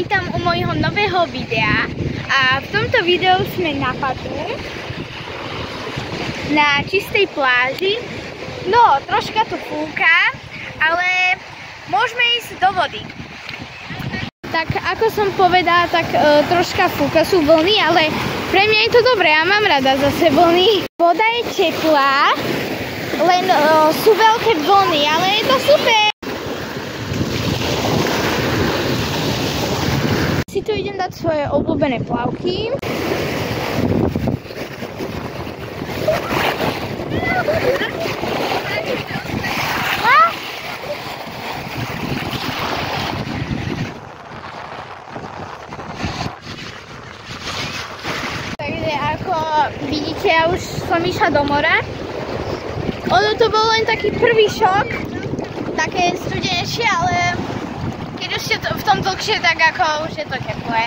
vítam u mojho nového videa a v tomto videu sme na Patu na čistej pláži. No, troška to fúka, ale môžeme ísť do vody. Tak ako som povedala, tak troška fúka, sú vlny, ale pre mňa je to dobré, ja mám rada zase vlny. Voda je teplá, len sú veľké vlny, ale je to super. Si tu idem dať svoje obľúbené plavky. Takže ako vidíte, ja už som išla do mora. Ono to bol len taký prvý šok, také studenejšie, ale keď už ste v tom dlhšie, tak ako už je to teplé.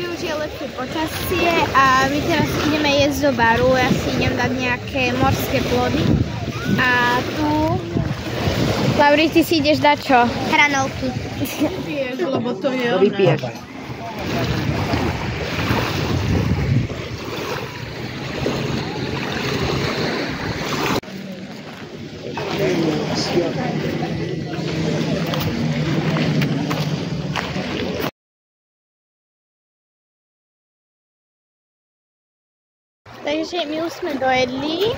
Už je lepšie počasie a my teraz ideme jesť do baru. Ja si idem dať nejaké morské plody. A tu... Lauri, ty si ideš dať čo? Hranolky. Vypiješ, lebo to je ono. Vypiješ. Takže my už sme dojedli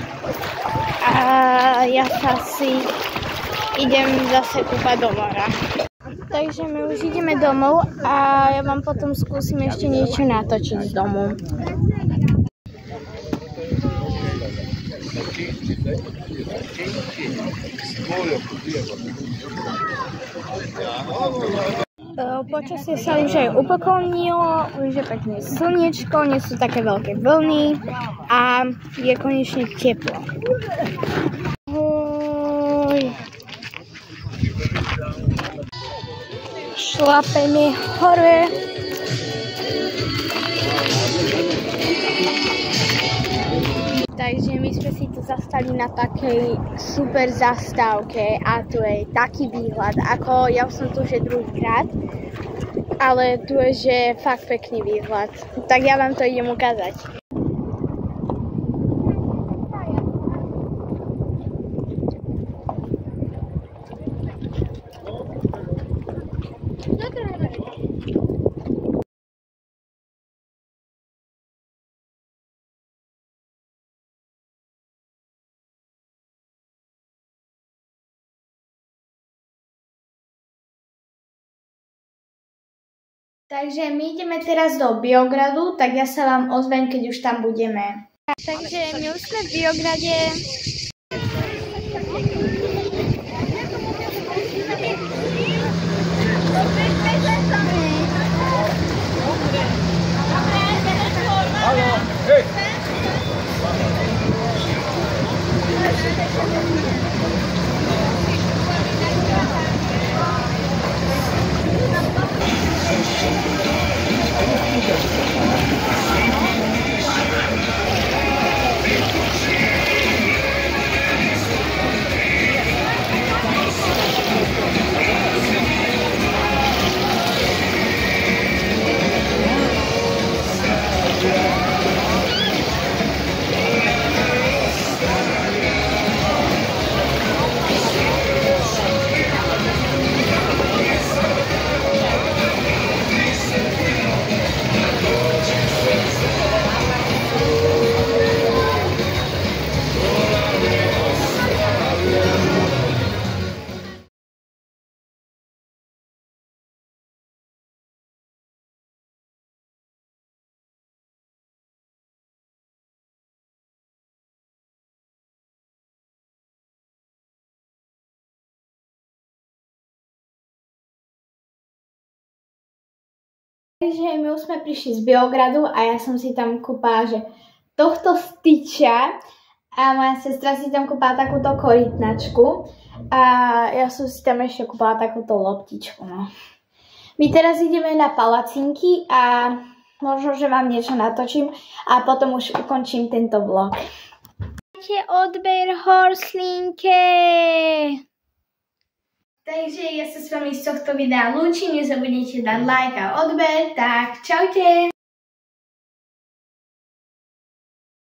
a ja sa si idem zase kúpať do mora. Takže my už ideme domov a ja vám potom skúsim ešte niečo natočiť z domu. Počasie sa už aj upokolnilo, už je pekne slniečko, nie sú také veľké vlny a je konečne teplo. Šlapeme hore. Takže my sme si tu zastali na takej super zastávke a tu je taký výhľad, ako ja som tu už druhýkrát, ale tu je že fakt pekný výhľad. Tak ja vám to idem ukázať. Takže my ideme teraz do Biogradu, tak ja sa vám ozvem, keď už tam budeme. Takže my už sme v Biograde. Takže my už sme prišli z Biogradu a ja som si tam kúpala, že tohto styča a moja sestra si tam kúpala takúto korytnačku a ja som si tam ešte kúpala takúto loptičku. No. My teraz ideme na palacinky a možno, že vám niečo natočím a potom už ukončím tento vlog. Odber horslinke. Takže ja sa s vami z tohto videa lúčim, nezabudnite dať like a odber, tak čaute.